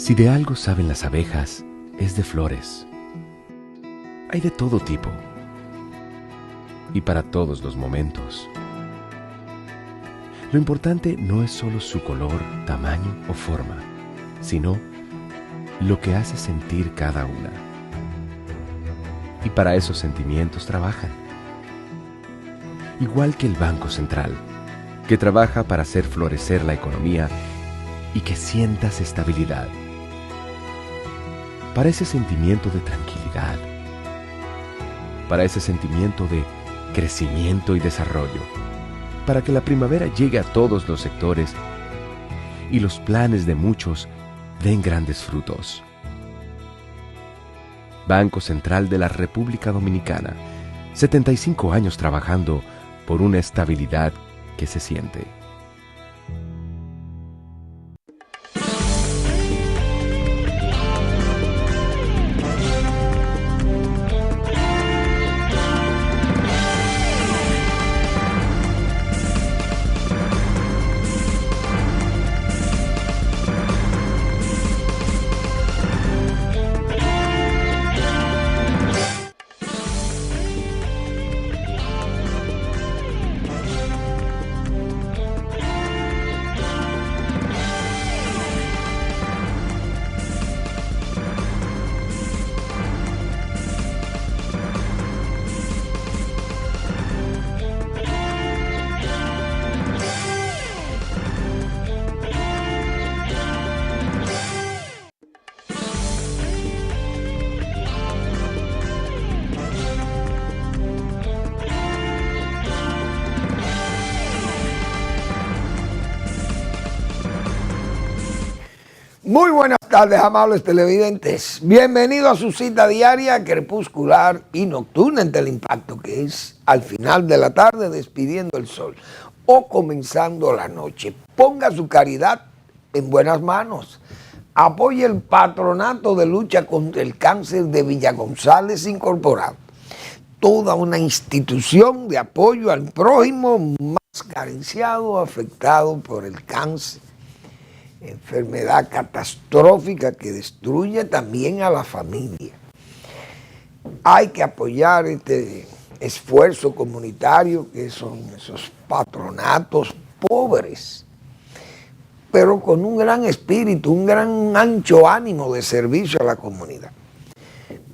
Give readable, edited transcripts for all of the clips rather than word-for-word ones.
Si de algo saben las abejas, es de flores. Hay de todo tipo y para todos los momentos. Lo importante no es solo su color, tamaño o forma, sino lo que hace sentir cada una. Y para esos sentimientos trabajan. Igual que el Banco Central, que trabaja para hacer florecer la economía y que sientas estabilidad. Para ese sentimiento de tranquilidad. Para ese sentimiento de crecimiento y desarrollo. Para que la primavera llegue a todos los sectores y los planes de muchos den grandes frutos. Banco Central de la República Dominicana, 75 años trabajando por una estabilidad que se siente. Muy buenas tardes, amables televidentes. Bienvenido a su cita diaria, crepuscular y nocturna en Teleimpacto, que es al final de la tarde despidiendo el sol o comenzando la noche. Ponga su caridad en buenas manos. Apoye el Patronato de Lucha contra el Cáncer de Villa González Incorporado. Toda una institución de apoyo al prójimo más carenciado, afectado por el cáncer. Enfermedad catastrófica que destruye también a la familia. Hay que apoyar este esfuerzo comunitario que son esos patronatos pobres, pero con un gran espíritu, un gran ancho ánimo de servicio a la comunidad.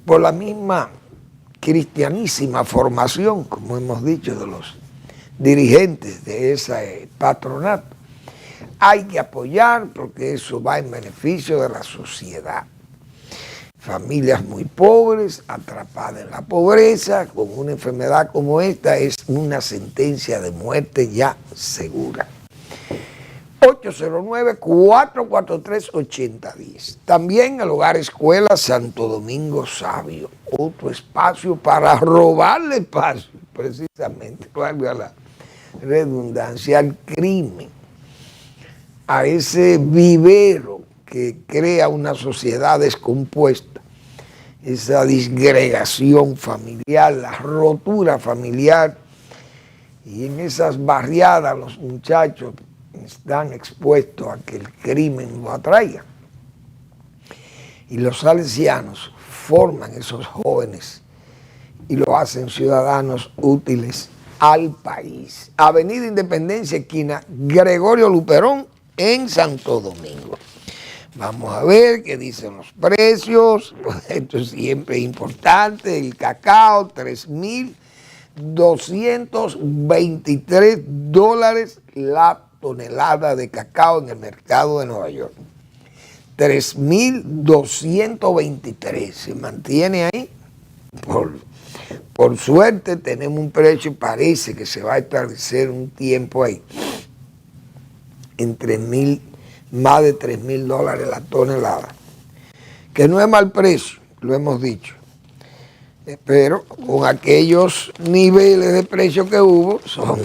Por la misma cristianísima formación, como hemos dicho, de los dirigentes de ese patronato. Hay que apoyar porque eso va en beneficio de la sociedad. Familias muy pobres, atrapadas en la pobreza, con una enfermedad como esta, es una sentencia de muerte ya segura. 809-443-8010. También el Hogar Escuela Santo Domingo Sabio. Otro espacio para robarle espacio, precisamente, valga la redundancia, al crimen. A ese vivero que crea una sociedad descompuesta, esa disgregación familiar, la rotura familiar, y en esas barriadas los muchachos están expuestos a que el crimen lo atraiga. Y los salesianos forman esos jóvenes y lo hacen ciudadanos útiles al país. Avenida Independencia, esquina Gregorio Luperón, en Santo Domingo. Vamos a ver qué dicen los precios. Esto es siempre importante. El cacao, $3,223 la tonelada de cacao en el mercado de Nueva York. 3,223. Se mantiene ahí. Por suerte tenemos un precio, parece que se va a establecer un tiempo ahí, en más de $3,000 la tonelada, que no es mal precio, lo hemos dicho, pero con aquellos niveles de precio que hubo, son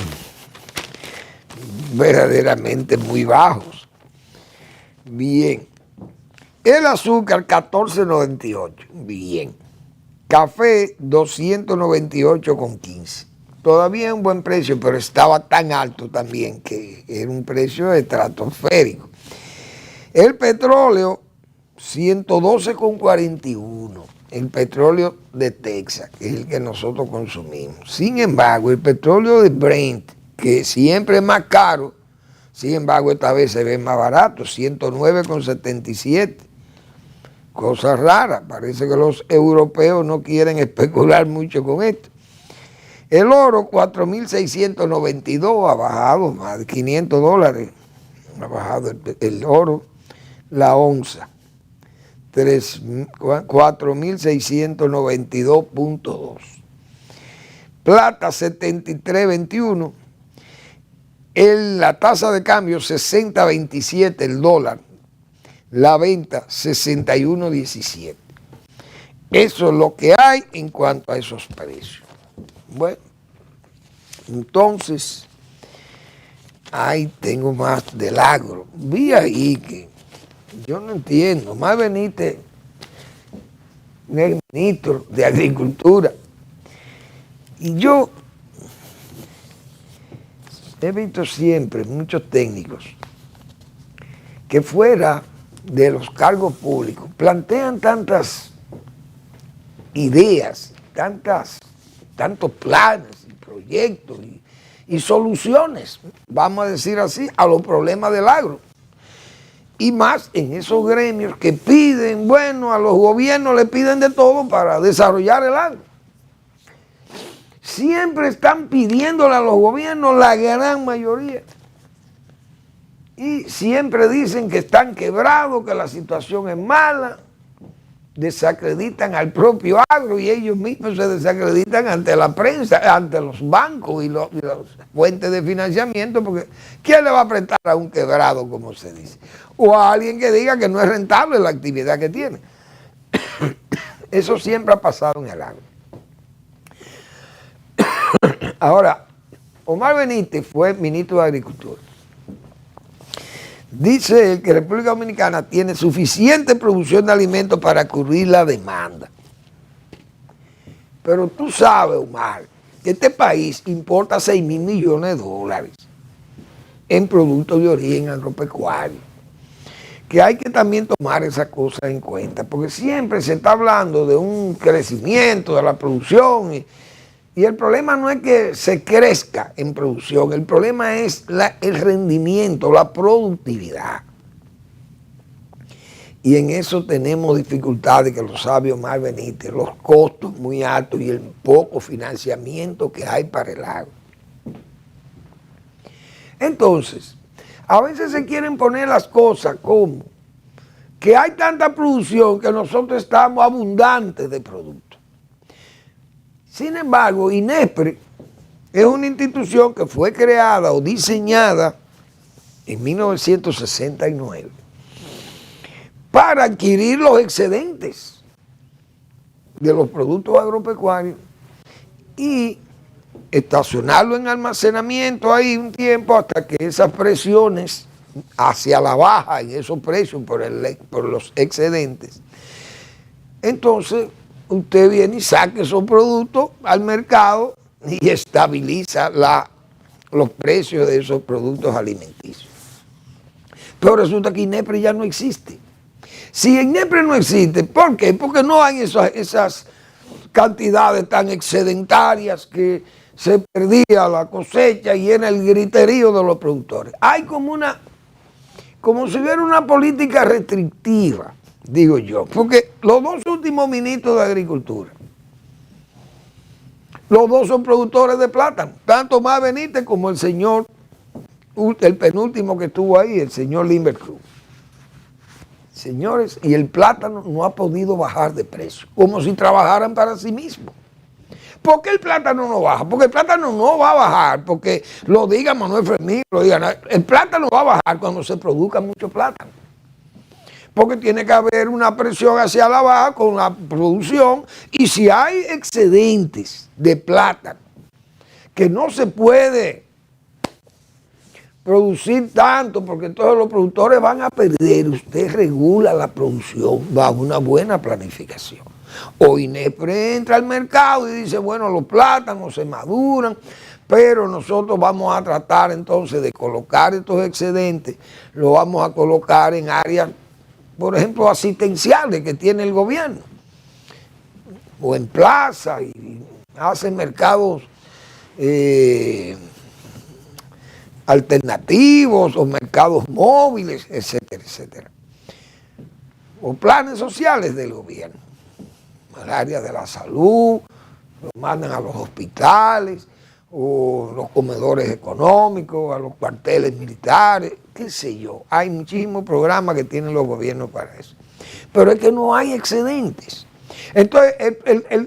verdaderamente muy bajos. Bien, el azúcar $14.98, bien, café $298.15. Todavía es un buen precio, pero estaba tan alto también que era un precio estratosférico. El petróleo 112,41, el petróleo de Texas, que es el que nosotros consumimos. Sin embargo, el petróleo de Brent, que siempre es más caro, sin embargo, esta vez se ve más barato, 109,77. Cosa rara, parece que los europeos no quieren especular mucho con esto. El oro, 4.692, ha bajado más de $500, ha bajado el oro, la onza, 4.692.2. Plata, 73.21. La tasa de cambio, 60.27 el dólar. La venta, 61.17. Eso es lo que hay en cuanto a esos precios. Bueno, entonces, ahí tengo más del agro. Vi ahí que yo no entiendo. Omar Benítez, el ministro de Agricultura, y yo he visto siempre muchos técnicos que fuera de los cargos públicos plantean tantas ideas, tantos planes y proyectos y soluciones, vamos a decir así, a los problemas del agro. Y más en esos gremios que piden, bueno, a los gobiernos le piden de todo para desarrollar el agro. Siempre están pidiéndole a los gobiernos la gran mayoría. Y siempre dicen que están quebrados, que la situación es mala. Desacreditan al propio agro y ellos mismos se desacreditan ante la prensa, ante los bancos y las fuentes de financiamiento, porque ¿quién le va a prestar a un quebrado, como se dice? O a alguien que diga que no es rentable la actividad que tiene. Eso siempre ha pasado en el agro. Ahora, Omar Benítez fue ministro de Agricultura. Dice él que República Dominicana tiene suficiente producción de alimentos para cubrir la demanda. Pero tú sabes, Omar, que este país importa 6.000 millones de dólares en productos de origen agropecuario. Que hay que también tomar esas cosas en cuenta, porque siempre se está hablando de un crecimiento de la producción y el problema no es que se crezca en producción, el problema es el rendimiento, la productividad. Y en eso tenemos dificultades, que lo sabe Omar Benítez, los costos muy altos y el poco financiamiento que hay para el agro. Entonces, a veces se quieren poner las cosas como que hay tanta producción que nosotros estamos abundantes de productos. Sin embargo, INESPRE es una institución que fue creada o diseñada en 1969 para adquirir los excedentes de los productos agropecuarios y estacionarlo en almacenamiento ahí un tiempo hasta que esas presiones hacia la baja en esos precios por los excedentes. Entonces, usted viene y saca esos productos al mercado y estabiliza los precios de esos productos alimenticios. Pero resulta que INESPRE ya no existe. Si INESPRE no existe, ¿por qué? Porque no hay esas cantidades tan excedentarias que se perdía la cosecha y era el griterío de los productores. Hay como si hubiera una política restrictiva, digo yo, porque los dos últimos ministros de Agricultura, los dos son productores de plátano, tanto Omar Benítez como el señor, el penúltimo que estuvo ahí, el señor Limber Cruz. Señores, y el plátano no ha podido bajar de precio, como si trabajaran para sí mismos. ¿Por qué el plátano no baja? Porque el plátano no va a bajar, porque lo diga Manuel Fermín, lo diga, el plátano va a bajar cuando se produzca mucho plátano. Porque tiene que haber una presión hacia la baja con la producción, y si hay excedentes de plátano que no se puede producir tanto, porque entonces los productores van a perder, usted regula la producción bajo una buena planificación. O INESPRE entra al mercado y dice, bueno, los plátanos se maduran, pero nosotros vamos a tratar entonces de colocar estos excedentes, lo vamos a colocar en áreas por ejemplo, asistenciales que tiene el gobierno, o en plaza, y hacen mercados alternativos o mercados móviles, etcétera, etcétera. O planes sociales del gobierno, al área de la salud, lo mandan a los hospitales, o los comedores económicos, a los cuarteles militares, qué sé yo. Hay muchísimos programas que tienen los gobiernos para eso. Pero es que no hay excedentes. Entonces,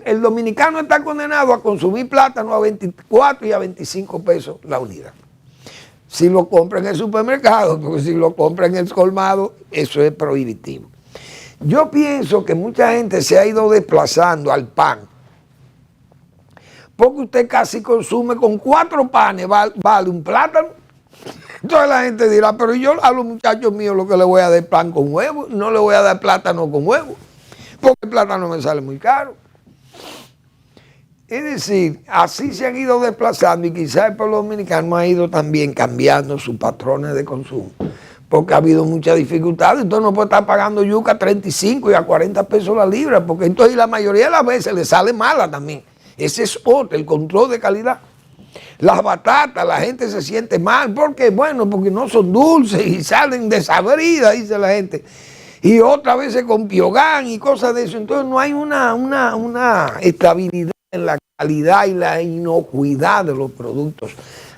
el dominicano está condenado a consumir plátano a 24 y a 25 pesos la unidad. Si lo compra en el supermercado, porque si lo compra en el colmado, eso es prohibitivo. Yo pienso que mucha gente se ha ido desplazando al pan, porque usted casi consume con 4 panes, vale un plátano. Entonces la gente dirá, pero yo a los muchachos míos lo que le voy a dar pan con huevo, no le voy a dar plátano con huevo, porque el plátano me sale muy caro. Es decir, así se han ido desplazando y quizás el pueblo dominicano ha ido también cambiando sus patrones de consumo, porque ha habido muchas dificultades. Entonces no puede estar pagando yuca a 35 y a 40 pesos la libra, porque entonces la mayoría de las veces le sale mala también. Ese es otro, el control de calidad. Las batatas, la gente se siente mal. ¿Por qué? Bueno, porque no son dulces y salen desabridas, dice la gente. Y otras veces con piogán y cosas de eso. Entonces no hay una estabilidad en la calidad y la inocuidad de los productos.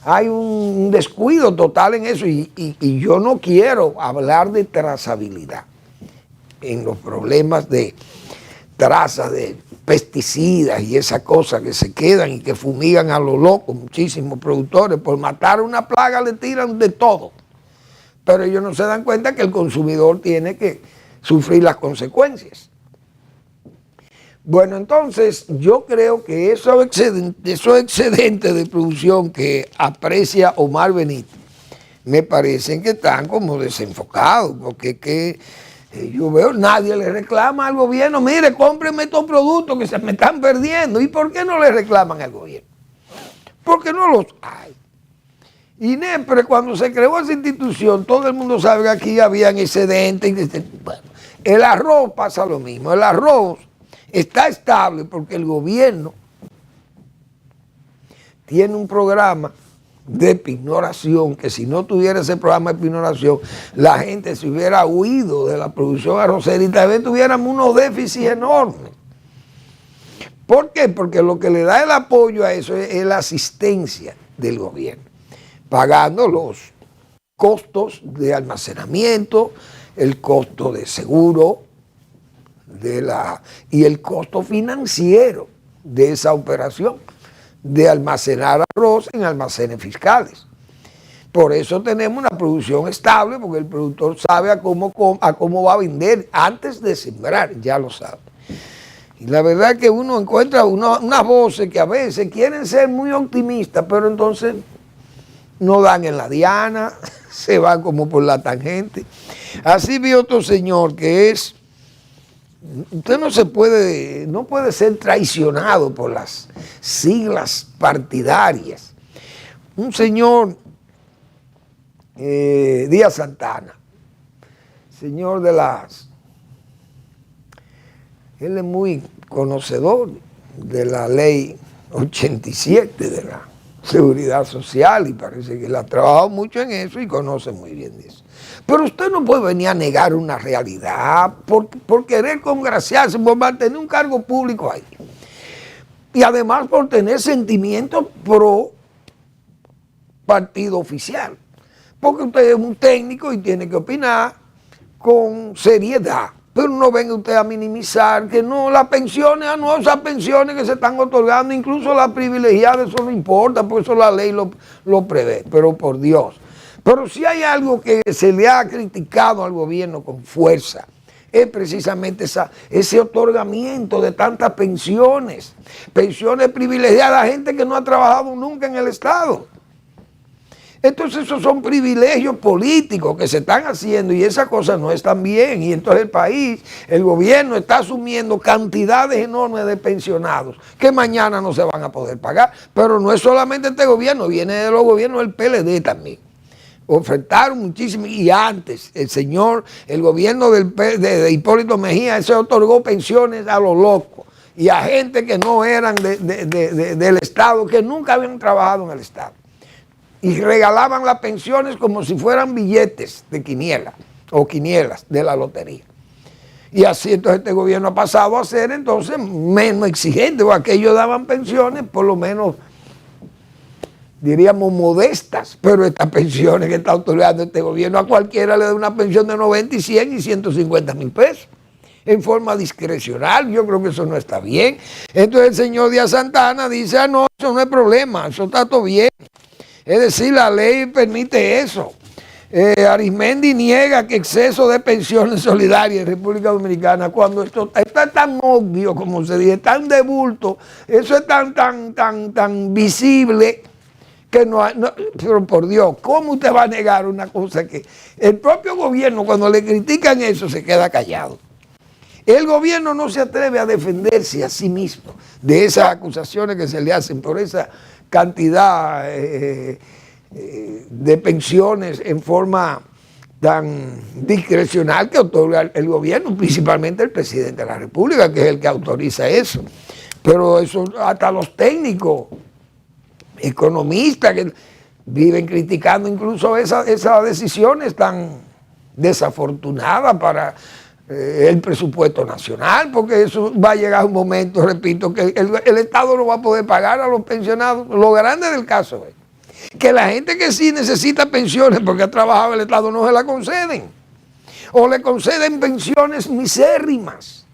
Hay un descuido total en eso y yo no quiero hablar de trazabilidad en los problemas de trazas de pesticidas y esas cosas que se quedan y que fumigan a lo loco. Muchísimos productores por matar una plaga le tiran de todo, pero ellos no se dan cuenta que el consumidor tiene que sufrir las consecuencias. Bueno, entonces yo creo que esos excedentes de producción que aprecia Omar Benítez me parecen que están como desenfocados, porque yo veo, nadie le reclama al gobierno, mire, cómprenme estos productos que se me están perdiendo. ¿Y por qué no le reclaman al gobierno? Porque no los hay. INEPRE, cuando se creó esa institución, todo el mundo sabe que aquí habían excedentes. Bueno, el arroz pasa lo mismo. El arroz está estable porque el gobierno tiene un programa de pignoración, que si no tuviera ese programa de pignoración, la gente se hubiera huido de la producción arrocera y tal vez tuviéramos unos déficits enormes. ¿Por qué? Porque lo que le da el apoyo a eso es la asistencia del gobierno, pagando los costos de almacenamiento, el costo de seguro y el costo financiero de esa operación de almacenar arroz en almacenes fiscales. Por eso tenemos una producción estable, porque el productor sabe a cómo va a vender antes de sembrar, ya lo sabe. Y la verdad es que uno encuentra unas voces que a veces quieren ser muy optimistas, pero entonces no dan en la diana, se van como por la tangente. Así vi otro señor que es, usted no puede ser traicionado por las siglas partidarias. Un señor, Díaz Santana, señor él es muy conocedor de la ley 87 de la seguridad social y parece que él ha trabajado mucho en eso y conoce muy bien de eso. Pero usted no puede venir a negar una realidad por querer congraciarse, por mantener un cargo público ahí. Y además por tener sentimientos pro partido oficial. Porque usted es un técnico y tiene que opinar con seriedad. Pero no venga usted a minimizar que no, las pensiones, no, esas pensiones que se están otorgando, incluso las privilegiadas, eso no importa, porque eso la ley lo prevé. Pero por Dios. Pero si hay algo que se le ha criticado al gobierno con fuerza, es precisamente ese otorgamiento de tantas pensiones privilegiadas a gente que no ha trabajado nunca en el Estado. Entonces esos son privilegios políticos que se están haciendo y esas cosas no están bien. Y entonces el país, el gobierno está asumiendo cantidades enormes de pensionados que mañana no se van a poder pagar. Pero no es solamente este gobierno, viene de los gobiernos del PLD también. ofertaron muchísimo, y antes el gobierno de Hipólito Mejía se otorgó pensiones a los locos y a gente que no eran del Estado, que nunca habían trabajado en el Estado. Y regalaban las pensiones como si fueran billetes de quiniela o quinielas de la lotería. Y así entonces este gobierno ha pasado a ser entonces menos exigente, o aquellos daban pensiones por lo menos, diríamos, modestas, pero estas pensiones que está otorgando este gobierno a cualquiera le da una pensión de 90 y 100 y 150 mil pesos en forma discrecional. Yo creo que eso no está bien. Entonces el señor Díaz Santana dice, no, eso no es problema, eso está todo bien. Es decir, la ley permite eso. Arismendi niega que exceso de pensiones solidarias en República Dominicana, cuando esto está tan obvio, como se dice, tan de bulto, eso es tan visible, que pero por Dios, ¿cómo usted va a negar una cosa que el propio gobierno, cuando le critican eso, se queda callado? El gobierno no se atreve a defenderse a sí mismo de esas acusaciones que se le hacen por esa cantidad de pensiones en forma tan discrecional que otorga el gobierno, principalmente el presidente de la República, que es el que autoriza eso. Pero eso hasta los técnicos, economistas, que viven criticando incluso esas decisiones tan desafortunadas para el presupuesto nacional, porque eso va a llegar un momento, repito, que el Estado no va a poder pagar a los pensionados. Lo grande del caso es que la gente que sí necesita pensiones porque ha trabajado el Estado no se la conceden, o le conceden pensiones misérrimas.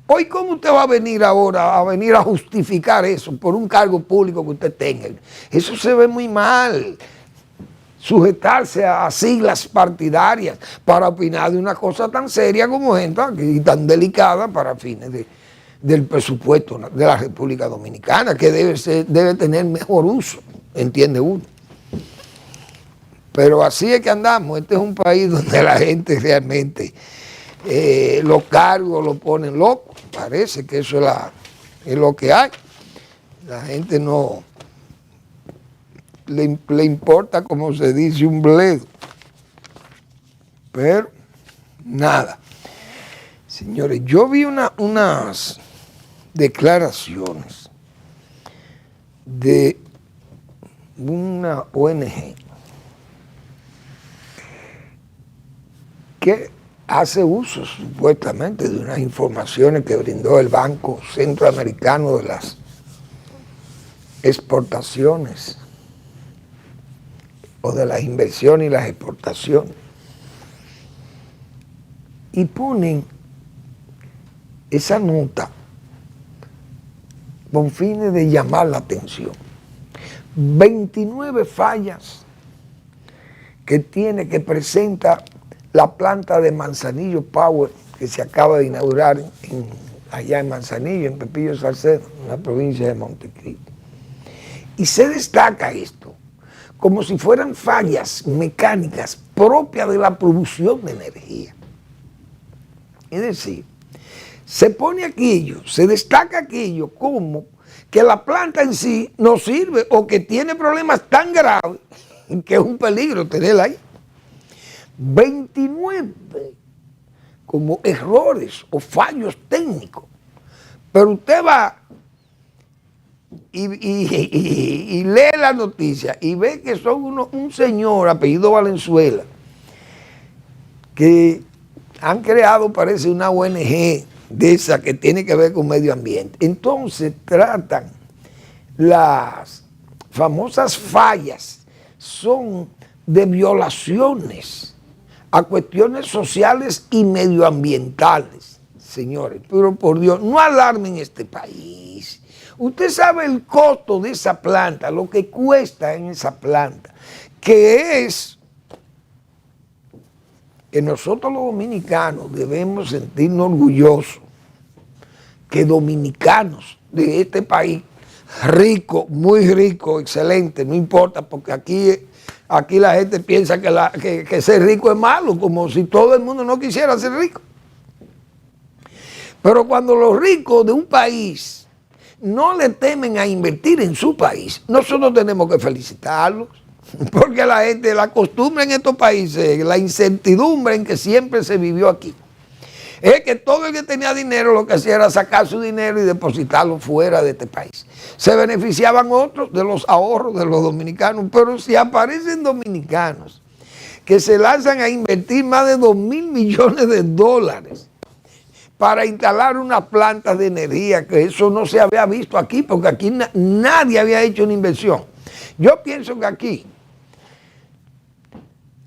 Hoy, ¿cómo usted va a venir ahora a justificar eso por un cargo público que usted tenga? Eso se ve muy mal. Sujetarse a siglas partidarias para opinar de una cosa tan seria como esta y tan delicada para fines del presupuesto de la República Dominicana, que debe tener mejor uso, entiende uno. Pero así es que andamos. Este es un país donde la gente realmente los cargos lo ponen loco. Parece que eso es lo que hay. La gente no le importa, como se dice, un bledo. Pero nada. Señores, yo vi unas declaraciones de una ONG que hace uso supuestamente de unas informaciones que brindó el Banco Centroamericano de las Exportaciones o de las inversiones y las exportaciones, y ponen esa nota con fines de llamar la atención. 29 fallas que presenta la planta de Manzanillo Power, que se acaba de inaugurar allá en Manzanillo, en Pepillo Salcedo, en la provincia de Montecristi. Y se destaca esto como si fueran fallas mecánicas propias de la producción de energía. Es decir, se pone aquello, se destaca aquello como que la planta en sí no sirve o que tiene problemas tan graves que es un peligro tenerla ahí. 29 como errores o fallos técnicos. Pero usted va y lee la noticia y ve que son un señor apellido Valenzuela que han creado, parece, una ONG de esa que tiene que ver con medio ambiente. Entonces tratan las famosas fallas, son de violaciones a cuestiones sociales y medioambientales. Señores, pero por Dios, no alarmen este país. Usted sabe el costo de esa planta, lo que cuesta en esa planta, que es que nosotros los dominicanos debemos sentirnos orgullosos que dominicanos de este país, rico, muy rico, excelente, no importa, porque aquí la gente piensa que ser rico es malo, como si todo el mundo no quisiera ser rico. Pero cuando los ricos de un país no le temen a invertir en su país, nosotros tenemos que felicitarlos. Porque la costumbre en estos países, la incertidumbre en que siempre se vivió aquí, es que todo el que tenía dinero lo que hacía era sacar su dinero y depositarlo fuera de este país. Se beneficiaban otros de los ahorros de los dominicanos, pero si aparecen dominicanos que se lanzan a invertir más de 2.000 millones de dólares para instalar una planta de energía, que eso no se había visto aquí, porque aquí nadie había hecho una inversión. Yo pienso que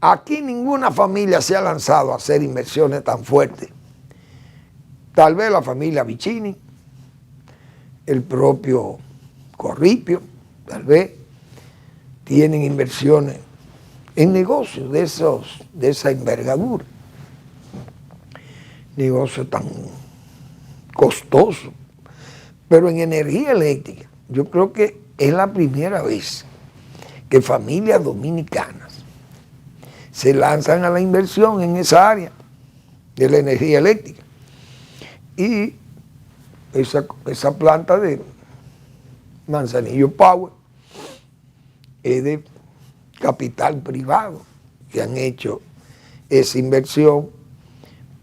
aquí ninguna familia se ha lanzado a hacer inversiones tan fuertes. Tal vez la familia Vicini, el propio Corripio, tal vez tienen inversiones en negocios de esa envergadura. Negocio tan costoso. Pero en energía eléctrica, yo creo que es la primera vez que familias dominicanas se lanzan a la inversión en esa área de la energía eléctrica. Y esa planta de Manzanillo Power es de capital privado que han hecho esa inversión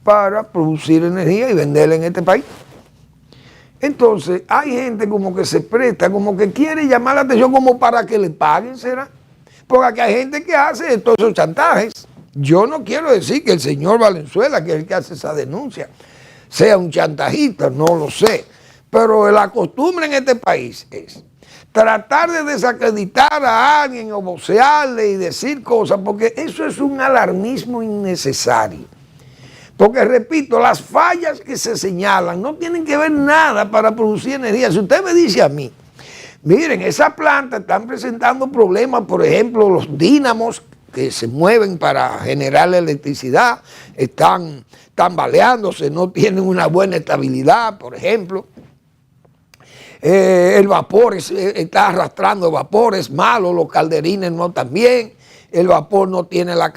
para producir energía y venderla en este país. Entonces hay gente como que se presta, como que quiere llamar la atención como para que le paguen, ¿será? Porque aquí hay gente que hace todos esos chantajes. Yo no quiero decir que el señor Valenzuela, que es el que hace esa denuncia, sea un chantajista, no lo sé. Pero la costumbre en este país es tratar de desacreditar a alguien o vocearle y decir cosas, porque eso es un alarmismo innecesario. Porque, repito, las fallas que se señalan no tienen que ver nada para producir energía. Si usted me dice a mí, miren, esa planta están presentando problemas, por ejemplo, los dínamos que se mueven para generar la electricidad, están tambaleándose, no tienen una buena estabilidad, por ejemplo. El vapor está arrastrando vapor, es malo, los calderines no también. El vapor no tiene las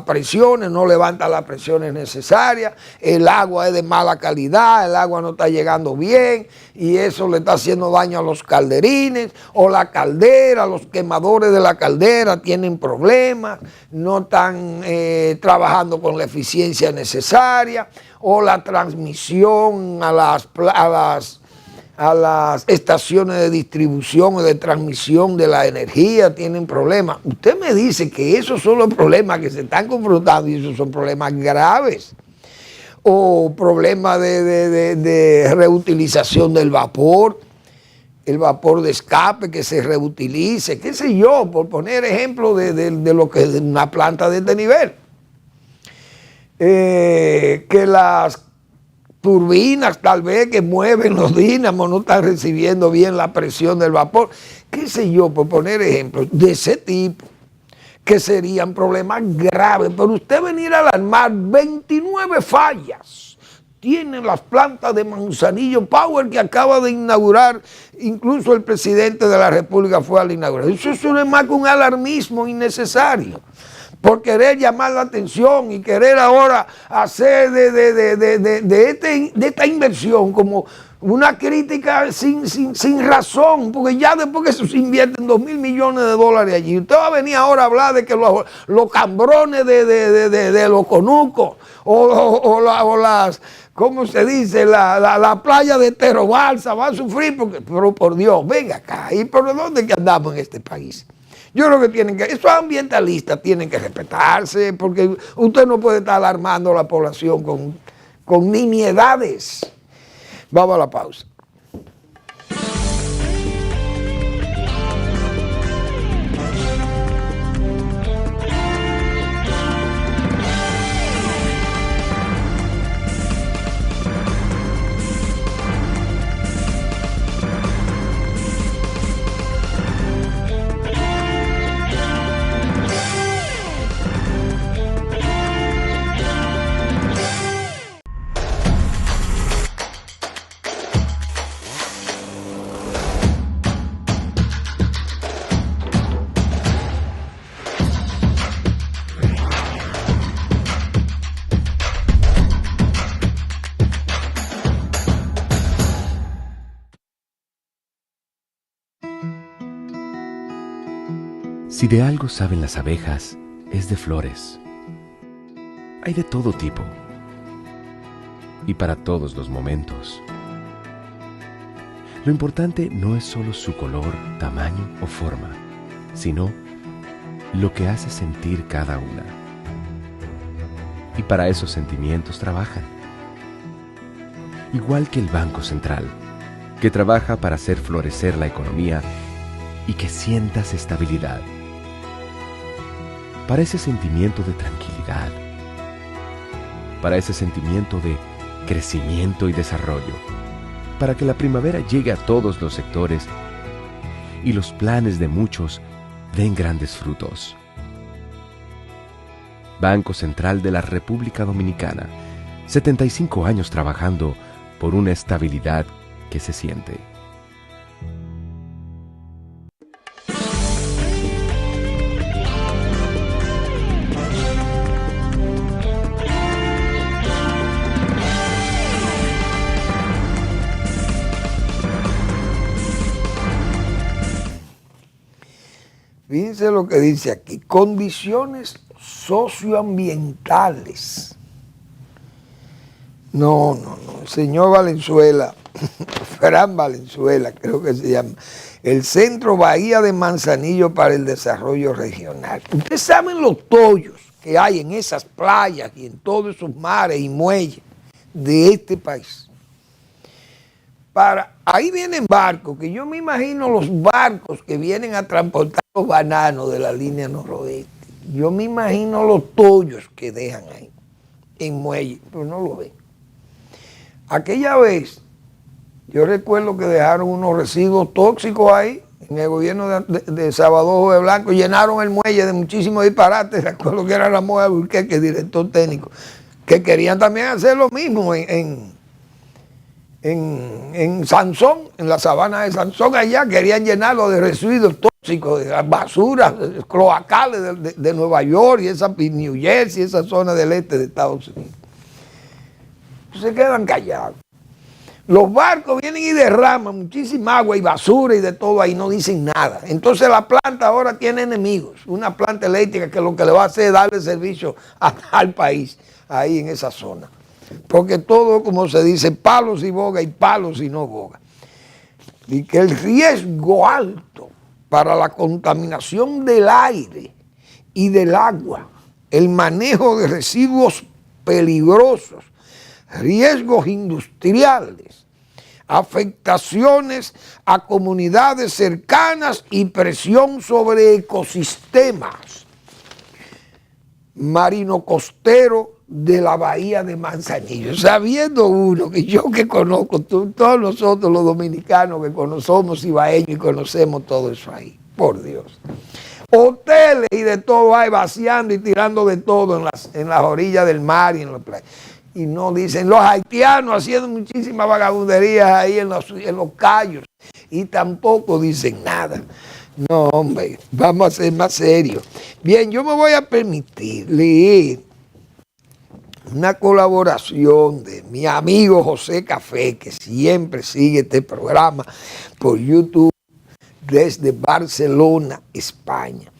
presiones, no levanta las presiones necesarias, el agua es de mala calidad, el agua no está llegando bien y eso le está haciendo daño a los calderines, o la caldera, los quemadores de la caldera tienen problemas, no están trabajando con la eficiencia necesaria, o la transmisión a las estaciones de distribución o de transmisión de la energía tienen problemas. Usted me dice que esos son los problemas que se están confrontando y esos son problemas graves. O problemas de reutilización del vapor, el vapor de escape que se reutilice, qué sé yo, por poner ejemplo de lo que es una planta de este nivel. Que las turbinas tal vez que mueven los dínamos no están recibiendo bien la presión del vapor, qué sé yo, por poner ejemplos de ese tipo, que serían problemas graves. Pero usted venir a alarmar 29 fallas tienen las plantas de Manzanillo Power que acaba de inaugurar, incluso el presidente de la República fue a la inauguración. Eso no es más que un alarmismo innecesario, por querer llamar la atención y querer ahora hacer de esta inversión como una crítica sin razón, porque ya después que se invierten 2.000 millones de dólares allí, usted va a venir ahora a hablar de que los cambrones de los conucos o las, ¿cómo se dice? La playa de Tero Balsa va a sufrir, pero por Dios, venga acá, ¿y por dónde que andamos en este país? Yo creo que estos ambientalistas tienen que respetarse, porque usted no puede estar alarmando a la población con nimiedades. Vamos a la pausa. Si de algo saben las abejas, es de flores. Hay de todo tipo y para todos los momentos. Lo importante no es solo su color, tamaño o forma, sino lo que hace sentir cada una. Y para esos sentimientos trabajan. Igual que el Banco Central, que trabaja para hacer florecer la economía y que sientas estabilidad. Para ese sentimiento de tranquilidad, para ese sentimiento de crecimiento y desarrollo, para que la primavera llegue a todos los sectores y los planes de muchos den grandes frutos. Banco Central de la República Dominicana, 75 años trabajando por una estabilidad que se siente. Fíjense lo que dice aquí, condiciones socioambientales. No, el señor Valenzuela, Fran Valenzuela, creo que se llama, el Centro Bahía de Manzanillo para el Desarrollo Regional. Ustedes saben los tollos que hay en esas playas y en todos esos mares y muelles de este país. Ahí vienen barcos, que yo me imagino los barcos que vienen a transportar los bananos de la línea noroeste. Yo me imagino los tollos que dejan ahí, en muelle, pero no lo ven. Aquella vez, yo recuerdo que dejaron unos residuos tóxicos ahí, en el gobierno de Salvador de Blanco, llenaron el muelle de muchísimos disparates. Recuerdo que era Ramón Alburquerque, director técnico, que querían también hacer lo mismo en Sansón, en la sabana de Sansón allá, querían llenarlo de residuos tóxicos, de basuras cloacales de Nueva York y New Jersey, esa zona del este de Estados Unidos. Se quedan callados. Los barcos vienen y derraman muchísima agua y basura y de todo ahí, no dicen nada. Entonces la planta ahora tiene enemigos, una planta eléctrica que lo que le va a hacer es darle servicio al país, ahí en esa zona. Porque todo, como se dice, palos y boga y palos y no boga. Y que el riesgo alto para la contaminación del aire y del agua, el manejo de residuos peligrosos, riesgos industriales, afectaciones a comunidades cercanas y presión sobre ecosistemas marino-costero de la bahía de Manzanillo, sabiendo uno que yo que conozco, todos nosotros los dominicanos que somos ibaeños y conocemos todo eso ahí, por Dios. Hoteles y de todo hay vaciando y tirando de todo en las orillas del mar y en las playas. Y no dicen, los haitianos haciendo muchísimas vagabunderías ahí en los cayos y tampoco dicen nada. No, hombre, vamos a ser más serios. Bien, yo me voy a permitir leer una colaboración de mi amigo José Café, que siempre sigue este programa por YouTube desde Barcelona, España.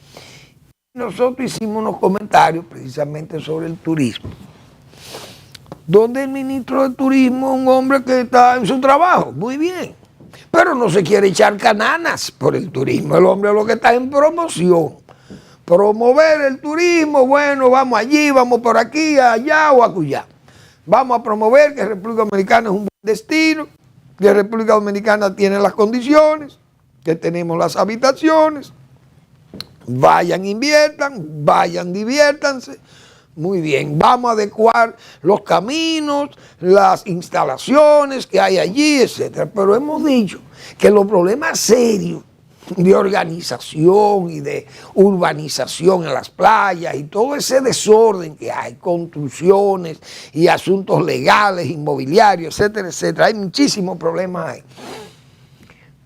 Nosotros hicimos unos comentarios precisamente sobre el turismo, donde el ministro de Turismo es un hombre que está en su trabajo, muy bien, pero no se quiere echar cananas por el turismo. El hombre lo que está en promoción. Promover el turismo, bueno, vamos allí, vamos por aquí, allá o acullá. Vamos a promover que República Dominicana es un buen destino, que República Dominicana tiene las condiciones, que tenemos las habitaciones. Vayan, inviertan, vayan, diviértanse. Muy bien, vamos a adecuar los caminos, las instalaciones que hay allí, etcétera. Pero hemos dicho que los problemas serios de organización y de urbanización en las playas y todo ese desorden que hay, construcciones y asuntos legales, inmobiliarios, etcétera, etcétera. Hay muchísimos problemas ahí.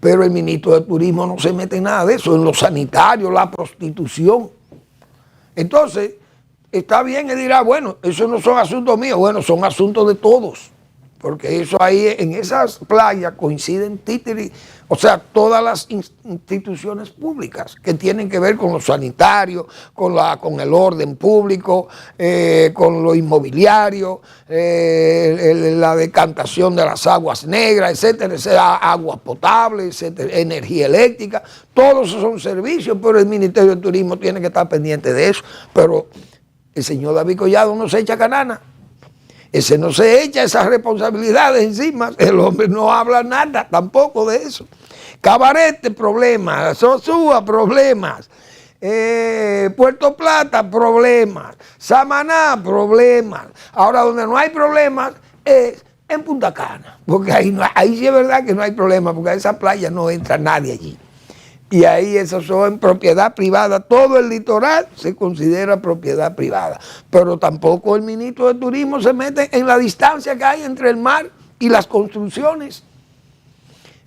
Pero el ministro de Turismo no se mete en nada de eso, en lo sanitario, la prostitución. Entonces, está bien, él dirá, bueno, esos no son asuntos míos, bueno, son asuntos de todos. porque eso ahí, en esas playas coinciden títeres, o sea, todas las instituciones públicas que tienen que ver con lo sanitario, con el orden público, con lo inmobiliario, la decantación de las aguas negras, etcétera, etcétera, agua potable, etcétera, energía eléctrica, todos esos son servicios, pero el Ministerio de Turismo tiene que estar pendiente de eso. Pero el señor David Collado no se echa canana. Ese no se echa esas responsabilidades encima. El hombre no habla nada tampoco de eso. Cabarete, problemas. Sosúa, problemas. Puerto Plata, problemas. Samaná, problemas. Ahora, donde no hay problemas es en Punta Cana. Porque ahí sí es verdad que no hay problema, porque a esa playa no entra nadie allí. Y ahí eso son en propiedad privada. Todo el litoral se considera propiedad privada. Pero tampoco el ministro de Turismo se mete en la distancia que hay entre el mar y las construcciones.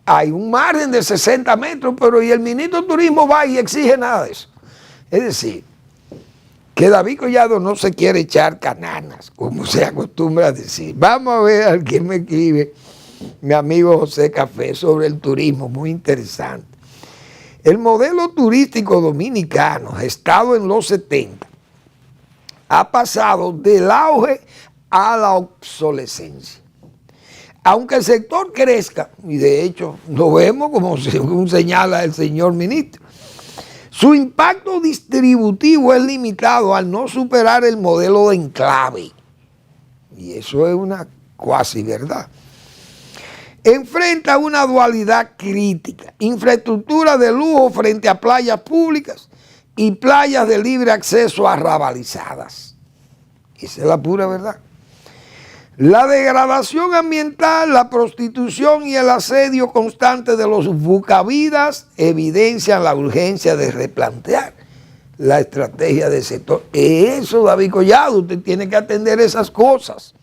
Hay un margen de 60 metros, pero y el ministro de Turismo va y exige nada de eso. Es decir, que David Collado no se quiere echar cananas, como se acostumbra a decir. Vamos a ver a quién me escribe mi amigo José Café sobre el turismo, muy interesante. El modelo turístico dominicano, gestado en los 70, ha pasado del auge a la obsolescencia. Aunque el sector crezca, y de hecho lo vemos como según señala el señor ministro, su impacto distributivo es limitado al no superar el modelo de enclave. Y eso es una cuasi verdad. Enfrenta una dualidad crítica, infraestructura de lujo frente a playas públicas y playas de libre acceso arrabalizadas. Esa es la pura verdad. La degradación ambiental, la prostitución y el asedio constante de los buscavidas evidencian la urgencia de replantear la estrategia del sector. Eso, David Collado, usted tiene que atender esas cosas.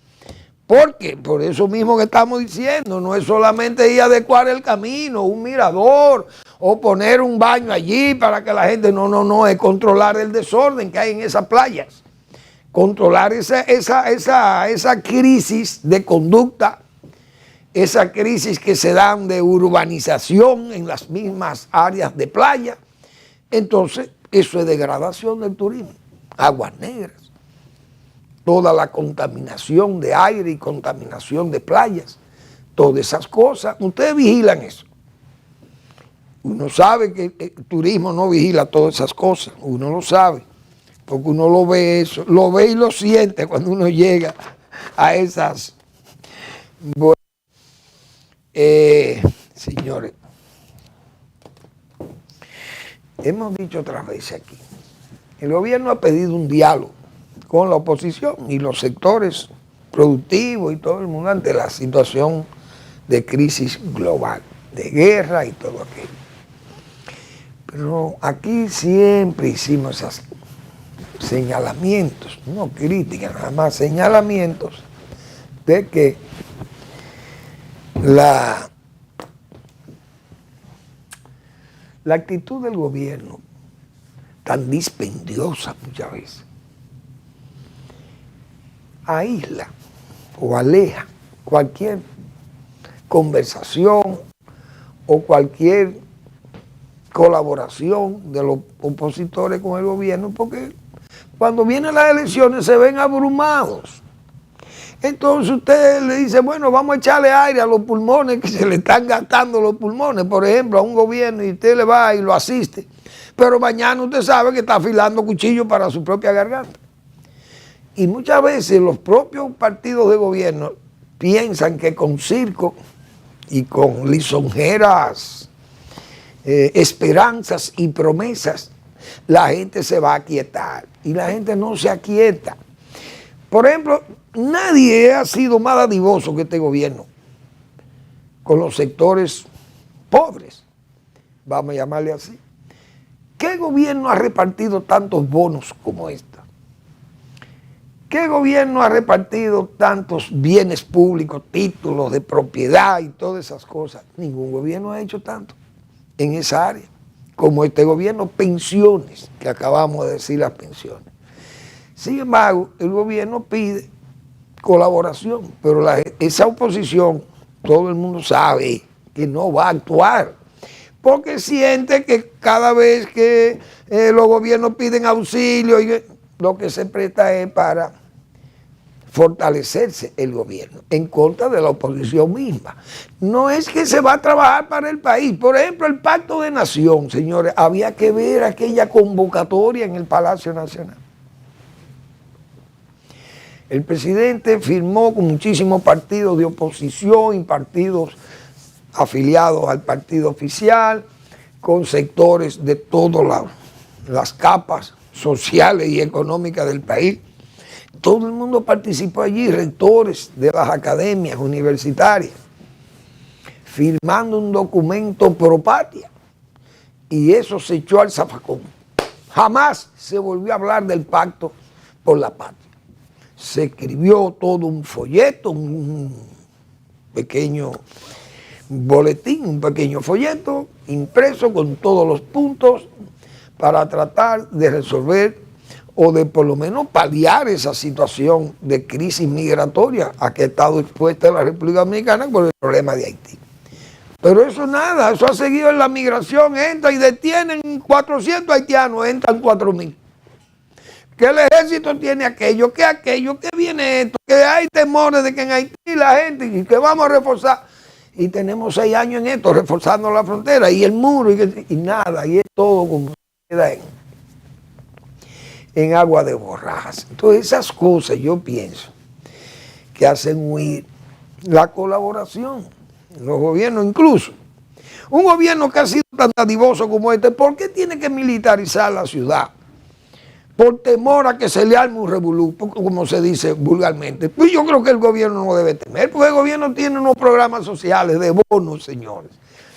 Porque por eso mismo que estamos diciendo, no es solamente ir a adecuar el camino, un mirador o poner un baño allí para que la gente, no, es controlar el desorden que hay en esas playas, controlar esa crisis de conducta, esa crisis que se dan de urbanización en las mismas áreas de playa. Entonces, eso es degradación del turismo, aguas negras. Toda la contaminación de aire y contaminación de playas, todas esas cosas, ustedes vigilan eso. Uno sabe que el turismo no vigila todas esas cosas, uno lo sabe, porque uno lo ve eso, lo ve y lo siente cuando uno llega a esas. Bueno, señores, hemos dicho otras veces aquí, el gobierno ha pedido un diálogo con la oposición y los sectores productivos y todo el mundo ante la situación de crisis global, de guerra y todo aquello. Pero aquí siempre hicimos esos señalamientos, no críticas, nada más señalamientos de que la actitud del gobierno tan dispendiosa muchas veces aísla o aleja cualquier conversación o cualquier colaboración de los opositores con el gobierno, porque cuando vienen las elecciones se ven abrumados. Entonces usted le dice, bueno, vamos a echarle aire a los pulmones, que se le están gastando los pulmones, por ejemplo, a un gobierno, y usted le va y lo asiste, pero mañana usted sabe que está afilando cuchillos para su propia garganta. Y muchas veces los propios partidos de gobierno piensan que con circo y con lisonjeras esperanzas y promesas la gente se va a aquietar. Y la gente no se aquieta. Por ejemplo, nadie ha sido más dadivoso que este gobierno con los sectores pobres, vamos a llamarle así. ¿Qué gobierno ha repartido tantos bonos como esta? ¿Qué gobierno ha repartido tantos bienes públicos, títulos de propiedad y todas esas cosas? Ningún gobierno ha hecho tanto en esa área como este gobierno. Pensiones, que acabamos de decir las pensiones. Sin embargo, el gobierno pide colaboración, pero esa oposición, todo el mundo sabe que no va a actuar, porque siente que cada vez que los gobiernos piden auxilio, lo que se presta es para fortalecerse el gobierno en contra de la oposición misma. No es que se va a trabajar para el país. Por ejemplo, el Pacto de Nación, señores, había que ver aquella convocatoria en el Palacio Nacional. El presidente firmó con muchísimos partidos de oposición y partidos afiliados al partido oficial, con sectores de todas las capas sociales y económicas del país. Todo el mundo participó allí, rectores de las academias universitarias, firmando un documento pro patria, y eso se echó al zafacón. Jamás se volvió a hablar del pacto por la patria. Se escribió todo un folleto, un pequeño boletín, un pequeño folleto impreso con todos los puntos para tratar de resolver o de por lo menos paliar esa situación de crisis migratoria a que ha estado expuesta la República Dominicana por el problema de Haití. Pero eso nada, eso ha seguido en la migración, entra y detienen 400 haitianos, entran 4,000. Que el ejército tiene aquello, que viene esto, que hay temores de que en Haití la gente, y que vamos a reforzar. Y tenemos 6 años en esto, reforzando la frontera y el muro y nada, y es todo como queda en agua de borrajas. Entonces esas cosas yo pienso que hacen huir la colaboración. Los gobiernos incluso. Un gobierno que ha sido tan dadivoso como este, ¿por qué tiene que militarizar la ciudad? Por temor a que se le arme un revolú, como se dice vulgarmente. Pues yo creo que el gobierno no debe temer, porque el gobierno tiene unos programas sociales de bonos, señores.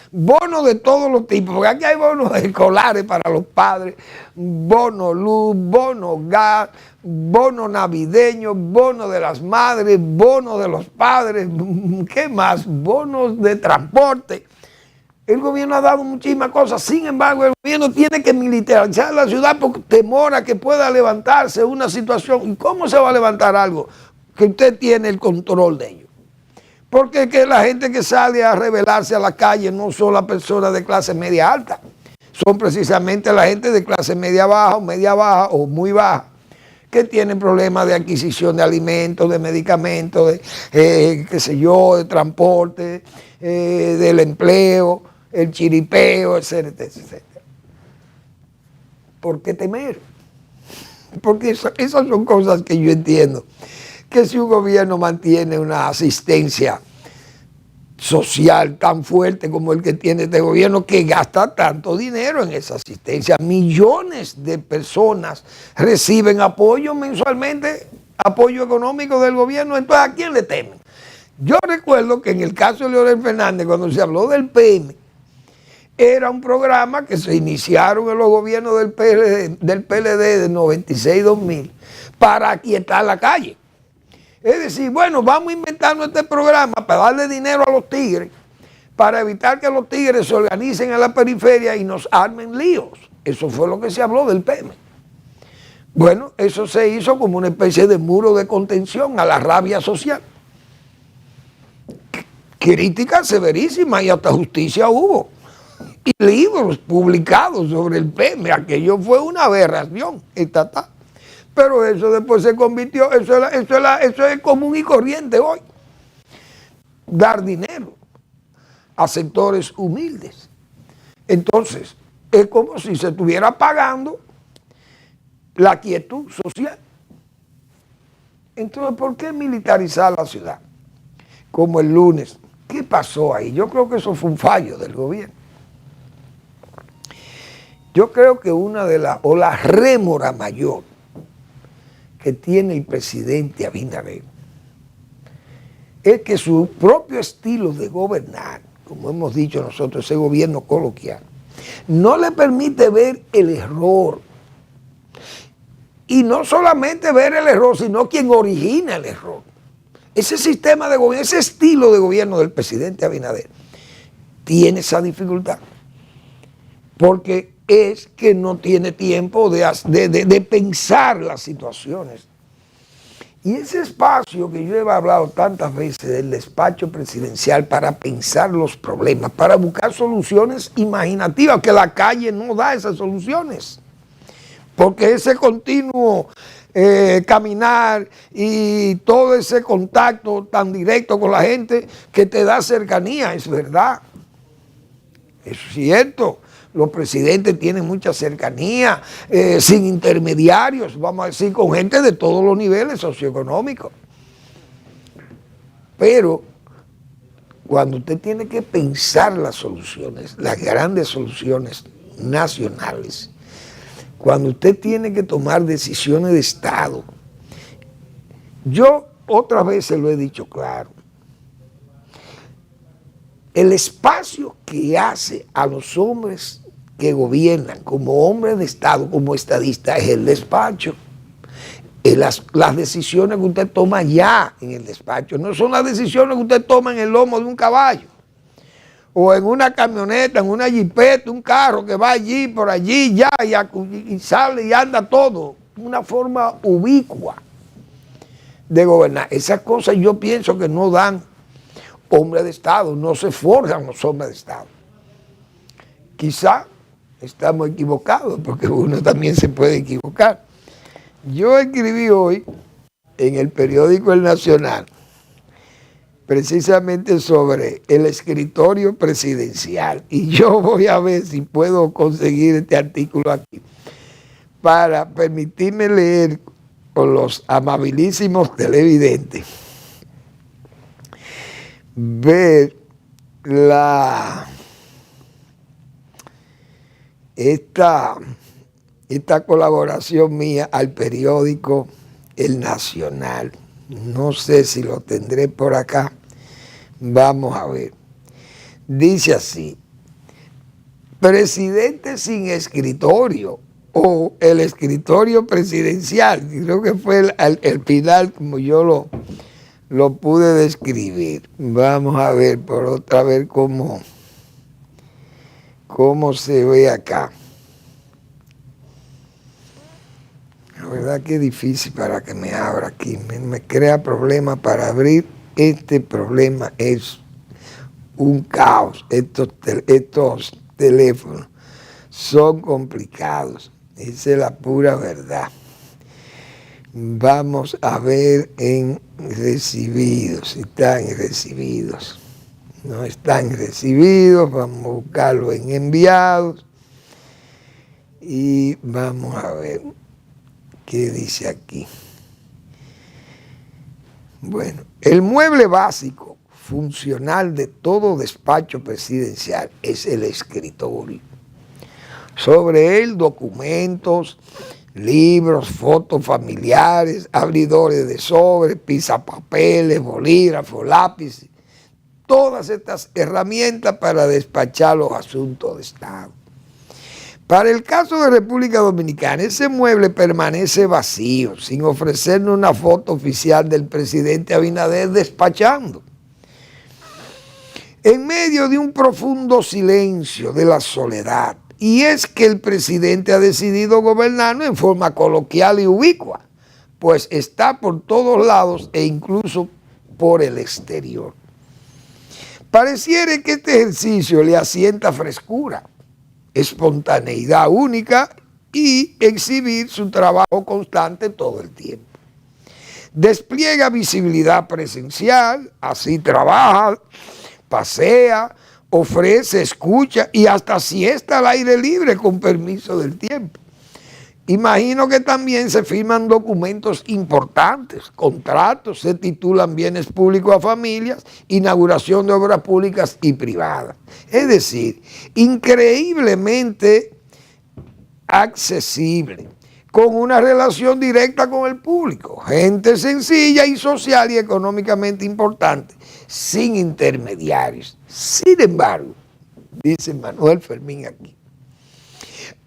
Bonos de todos los tipos, porque aquí hay bonos escolares para los padres, bonos luz, bonos gas, bonos navideños, bonos de las madres, bonos de los padres, ¿qué más? Bonos de transporte. El gobierno ha dado muchísimas cosas, sin embargo el gobierno tiene que militarizar la ciudad por temor a que pueda levantarse una situación. ¿Y cómo se va a levantar algo que usted tiene el control de ello? Porque que la gente que sale a rebelarse a la calle no son las personas de clase media alta, son precisamente la gente de clase media baja o muy baja, que tienen problemas de adquisición de alimentos, de medicamentos, de qué sé yo, de transporte, del empleo, el chiripeo, etcétera, etcétera. ¿Por qué temer? Porque esas son cosas que yo entiendo, que si un gobierno mantiene una asistencia social tan fuerte como el que tiene este gobierno, que gasta tanto dinero en esa asistencia, millones de personas reciben apoyo mensualmente, apoyo económico del gobierno, entonces ¿a quién le temen? Yo recuerdo que en el caso de Leonel Fernández, cuando se habló del PM, era un programa que se iniciaron en los gobiernos del PLD de 96-2000 para aquietar la calle. Es decir, bueno, vamos a inventarnos este programa para darle dinero a los tigres, para evitar que los tigres se organicen en la periferia y nos armen líos. Eso fue lo que se habló del PM. Bueno, eso se hizo como una especie de muro de contención a la rabia social. Críticas severísimas y hasta justicia hubo. Y libros publicados sobre el PM. Aquello fue una aberración estatal. Pero eso después se convirtió, eso es común y corriente hoy. Dar dinero a sectores humildes. Entonces, es como si se estuviera pagando la quietud social. Entonces, ¿por qué militarizar la ciudad? Como el lunes. ¿Qué pasó ahí? Yo creo que eso fue un fallo del gobierno. Yo creo que la rémora mayor que tiene el presidente Abinader es que su propio estilo de gobernar, como hemos dicho nosotros, ese gobierno coloquial, no le permite ver el error. Y no solamente ver el error, sino quien origina el error. Ese sistema de gobierno, ese estilo de gobierno del presidente Abinader tiene esa dificultad. Porque es que no tiene tiempo de pensar las situaciones Y ese espacio que yo he hablado tantas veces del despacho presidencial para pensar los problemas, para buscar soluciones imaginativas, que la calle no da esas soluciones. Porque ese continuo caminar y todo ese contacto tan directo con la gente que te da cercanía, es verdad. Eso es cierto. Los presidentes tienen mucha cercanía, sin intermediarios, vamos a decir, con gente de todos los niveles socioeconómicos. Pero cuando usted tiene que pensar las soluciones, las grandes soluciones nacionales, cuando usted tiene que tomar decisiones de Estado, yo otras veces lo he dicho claro, el espacio que hace a los hombres que gobiernan como hombres de Estado, como estadistas, es el despacho. Las decisiones que usted toma ya en el despacho, no son las decisiones que usted toma en el lomo de un caballo, o en una camioneta, en una jipeta, un carro que va allí, por allí, ya, y sale y anda todo. Una forma ubicua de gobernar. Esas cosas yo pienso que no dan hombres de Estado, no se forjan los hombres de Estado. Quizá estamos equivocados, porque uno también se puede equivocar. Yo escribí hoy en el periódico El Nacional, precisamente sobre el escritorio presidencial, y yo voy a ver si puedo conseguir este artículo aquí, para permitirme leer con los amabilísimos televidentes, ver esta colaboración mía al periódico El Nacional. No sé si lo tendré por acá. Vamos a ver. Dice así: presidente sin escritorio, o el escritorio presidencial. Creo que fue el final como yo lo pude describir. Vamos a ver por otra vez cómo se ve acá. La verdad que es difícil para que me abra aquí. Me crea problemas para abrir. Este problema es un caos. Estos teléfonos son complicados. Esa es la pura verdad. Vamos a ver en recibidos, si están recibidos. No están recibidos, vamos a buscarlo en enviados y vamos a ver qué dice aquí. Bueno, el mueble básico funcional de todo despacho presidencial es el escritorio. Sobre él documentos, libros, fotos familiares, abridores de sobres, pisapapeles, bolígrafos, lápices, todas estas herramientas para despachar los asuntos de Estado. Para el caso de República Dominicana, ese mueble permanece vacío, sin ofrecernos una foto oficial del presidente Abinader despachando. En medio de un profundo silencio de la soledad, y es que el presidente ha decidido gobernarnos en forma coloquial y ubicua, pues está por todos lados e incluso por el exterior. Pareciera que este ejercicio le asienta frescura, espontaneidad única y exhibir su trabajo constante todo el tiempo. Despliega visibilidad presencial, así trabaja, pasea, ofrece, escucha y hasta siesta al aire libre con permiso del tiempo. Imagino que también se firman documentos importantes, contratos, se titulan bienes públicos a familias, inauguración de obras públicas y privadas. Es decir, increíblemente accesible, con una relación directa con el público, gente sencilla y social y económicamente importante, sin intermediarios. Sin embargo, dice Manuel Fermín aquí,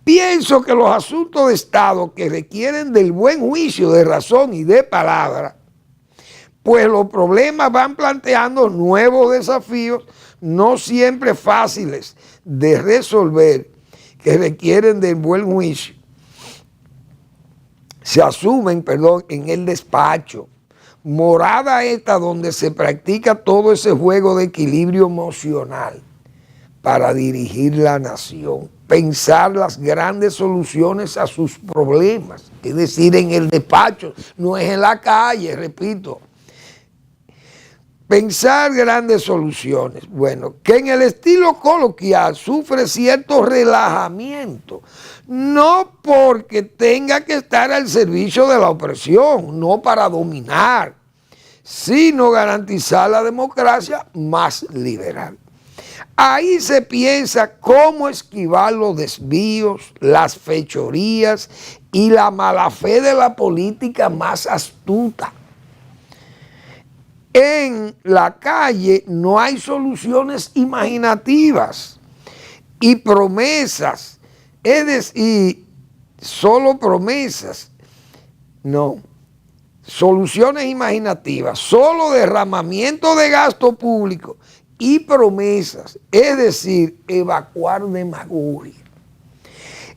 pienso que los asuntos de Estado que requieren del buen juicio de razón y de palabra, pues los problemas van planteando nuevos desafíos, no siempre fáciles de resolver, que requieren del buen juicio. Se asumen, en el despacho, morada esta donde se practica todo ese juego de equilibrio emocional para dirigir la nación, pensar las grandes soluciones a sus problemas, es decir, en el despacho, no es en la calle, repito. Pensar grandes soluciones. Bueno, que en el estilo coloquial sufre cierto relajamiento, no porque tenga que estar al servicio de la opresión, no para dominar, sino garantizar la democracia más liberal. Ahí se piensa cómo esquivar los desvíos, las fechorías y la mala fe de la política más astuta. En la calle no hay soluciones imaginativas y promesas, es decir, solo promesas, no, soluciones imaginativas, solo derramamiento de gasto público y promesas, es decir, evacuar demagogia.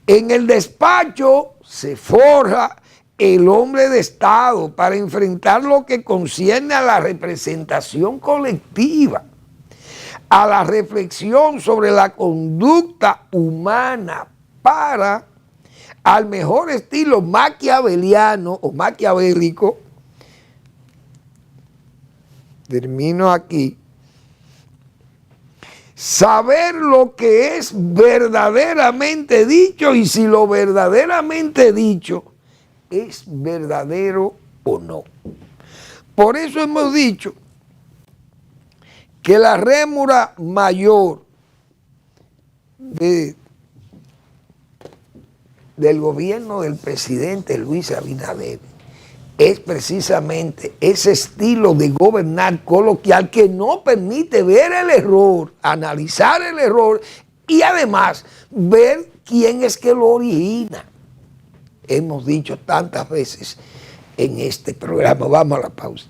En el despacho se forja el hombre de Estado para enfrentar lo que concierne a la representación colectiva, a la reflexión sobre la conducta humana para, al mejor estilo maquiaveliano o maquiavélico, termino aquí, saber lo que es verdaderamente dicho y si lo verdaderamente dicho es verdadero o no. Por eso hemos dicho que la rémora mayor del gobierno del presidente Luis Abinader es precisamente ese estilo de gobernar coloquial que no permite ver el error, analizar el error y además ver quién es que lo origina. Hemos dicho tantas veces en este programa. Vamos a la pausa.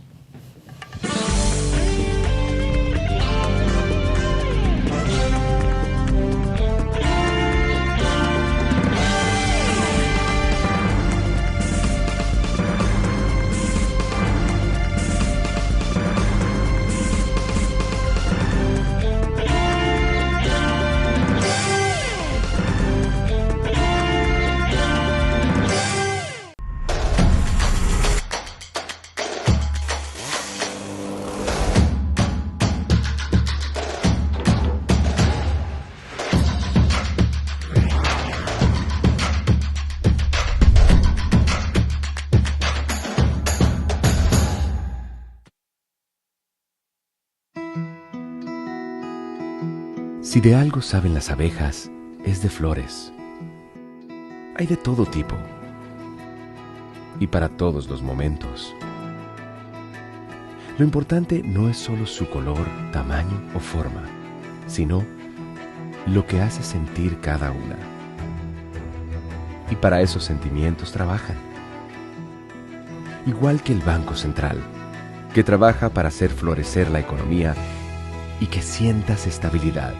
Si de algo saben las abejas, es de flores. Hay de todo tipo y para todos los momentos. Lo importante no es solo su color, tamaño o forma, sino lo que hace sentir cada una. Y para esos sentimientos trabajan. Igual que el Banco Central, que trabaja para hacer florecer la economía y que sientas estabilidad.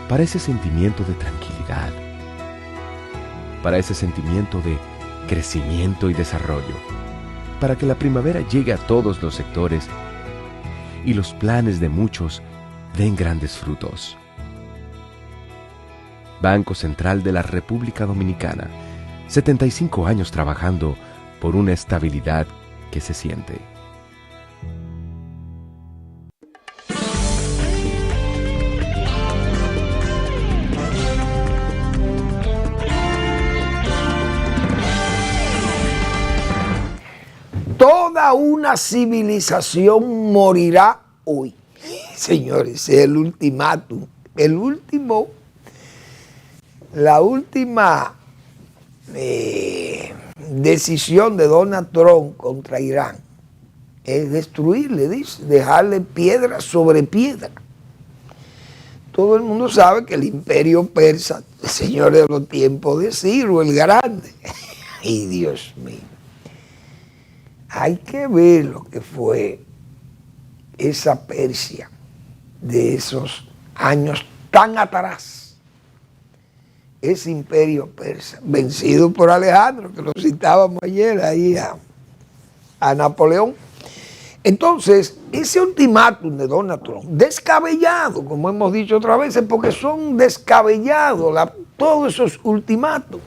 Para ese sentimiento de tranquilidad, para ese sentimiento de crecimiento y desarrollo, para que la primavera llegue a todos los sectores y los planes de muchos den grandes frutos. Banco Central de la República Dominicana, 75 años trabajando por una estabilidad que se siente. Toda una civilización morirá hoy. Señores, es el ultimátum. La última decisión de Donald Trump contra Irán es destruirle, dice, dejarle piedra sobre piedra. Todo el mundo sabe que el imperio persa, señores, de los tiempos de Ciro el Grande. Ay, Dios mío. Hay que ver lo que fue esa Persia de esos años tan atrás. Ese imperio persa, vencido por Alejandro, que lo citábamos ayer ahí a Napoleón. Entonces, ese ultimátum de Donald Trump, descabellado, como hemos dicho otras veces, porque son descabellados todos esos ultimátums.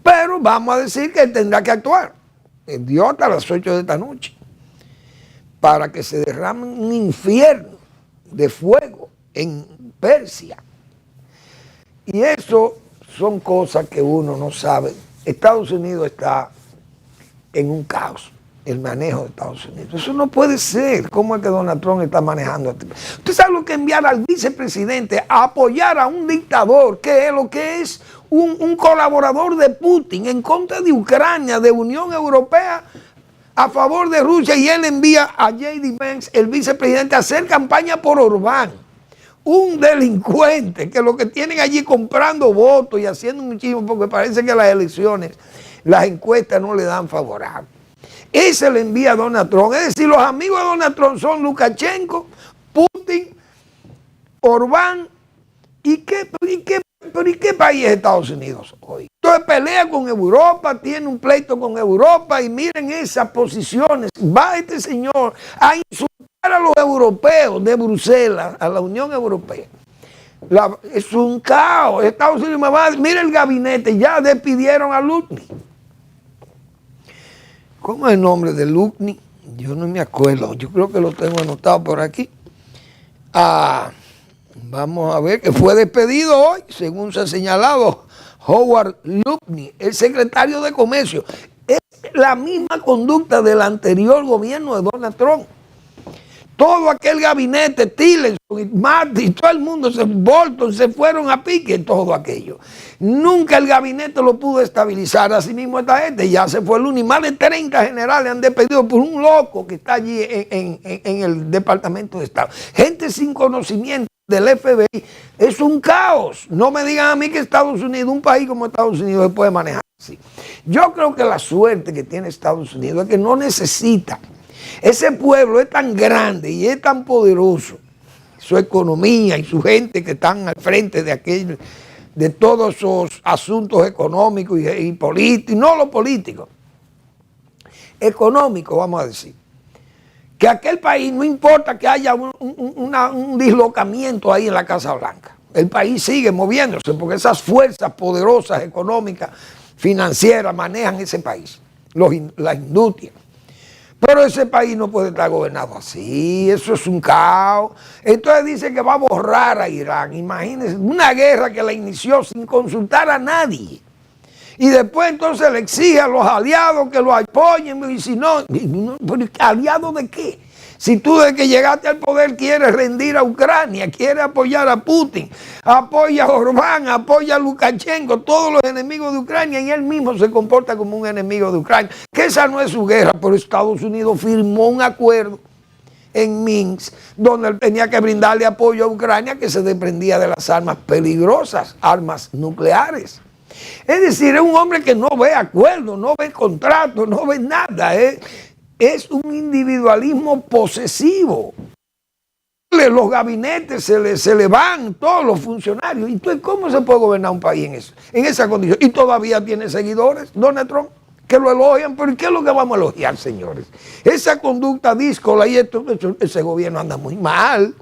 Pero vamos a decir que él tendrá que actuar. Él dio hasta las 8 de esta noche para que se derrame un infierno de fuego en Persia. Y eso son cosas que uno no sabe. Estados Unidos está en un caos, el manejo de Estados Unidos. Eso no puede ser. ¿Cómo es que Donald Trump está manejando esto? ¿Usted sabe lo que enviar al vicepresidente a apoyar a un dictador que es lo que es un colaborador de Putin en contra de Ucrania, de Unión Europea, a favor de Rusia, y él envía a J.D. Vance, el vicepresidente, a hacer campaña por Orbán, un delincuente que lo que tienen allí comprando votos y haciendo muchísimo, porque parece que las elecciones, las encuestas no le dan favorable. Ese le envía a Donald Trump. Es decir, los amigos de Donald Trump son Lukashenko, Putin, Orbán, ¿Pero y qué país es Estados Unidos hoy? Entonces pelea con Europa, tiene un pleito con Europa, y miren esas posiciones. Va este señor a insultar a los europeos de Bruselas, a la Unión Europea. Es un caos. Estados Unidos me va a... Mira el gabinete, ya despidieron a Lutni. ¿Cómo es el nombre de Lutni? Yo no me acuerdo, yo creo que lo tengo anotado por aquí. Vamos a ver, que fue despedido hoy, según se ha señalado, Howard Lutnick, el secretario de Comercio. Es la misma conducta del anterior gobierno de Donald Trump. Todo aquel gabinete, Tillerson y Marty, todo el mundo, Bolton, se fueron a pique, todo aquello. Nunca el gabinete lo pudo estabilizar. Así mismo esta gente ya se fue el lunes. Más de 30 generales han despedido por un loco que está allí en el Departamento de Estado. Gente sin conocimiento del FBI. Es un caos. No me digan a mí que Estados Unidos, un país como Estados Unidos, se puede manejar así. Yo creo que la suerte que tiene Estados Unidos es que no necesita. Ese pueblo es tan grande y es tan poderoso, su economía y su gente que están al frente de todos esos asuntos económicos y políticos, no los políticos, económicos, vamos a decir. Que aquel país, no importa que haya un dislocamiento ahí en la Casa Blanca, el país sigue moviéndose porque esas fuerzas poderosas económicas, financieras, manejan ese país, la industria. Pero ese país no puede estar gobernado así, eso es un caos. Entonces dice que va a borrar a Irán. Imagínense, una guerra que la inició sin consultar a nadie. Y después entonces le exige a los aliados que lo apoyen. Y si no, ¿aliados de qué? Si tú desde que llegaste al poder quieres rendir a Ucrania, quieres apoyar a Putin, apoya a Orbán, apoya a Lukashenko, todos los enemigos de Ucrania, y él mismo se comporta como un enemigo de Ucrania, que esa no es su guerra, pero Estados Unidos firmó un acuerdo en Minsk, donde él tenía que brindarle apoyo a Ucrania, que se desprendía de las armas peligrosas, armas nucleares. Es decir, es un hombre que no ve acuerdos, no ve contratos, no ve nada, es un individualismo posesivo. Los gabinetes se le van todos los funcionarios. Entonces, ¿cómo se puede gobernar un país en esa condición? Y todavía tiene seguidores, Donald Trump, que lo elogian. ¿Pero qué es lo que vamos a elogiar, señores? Esa conducta díscola y ese gobierno anda muy mal.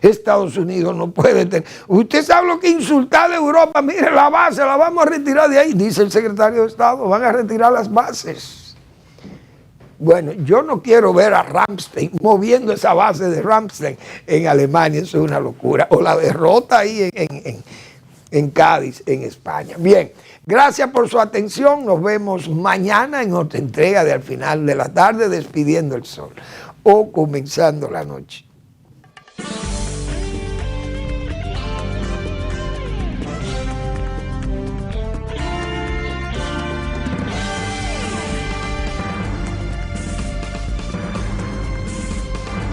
Estados Unidos no puede tener... Usted sabe lo que insultar a Europa. Mire, la base la vamos a retirar de ahí, dice el secretario de Estado. Van a retirar las bases. Bueno, yo no quiero ver a Ramstein moviendo esa base de Ramstein en Alemania, eso es una locura. O la derrota ahí en Cádiz, en España. Bien, gracias por su atención. Nos vemos mañana en otra entrega de Al Final de la Tarde, Despidiendo el Sol o Comenzando la Noche.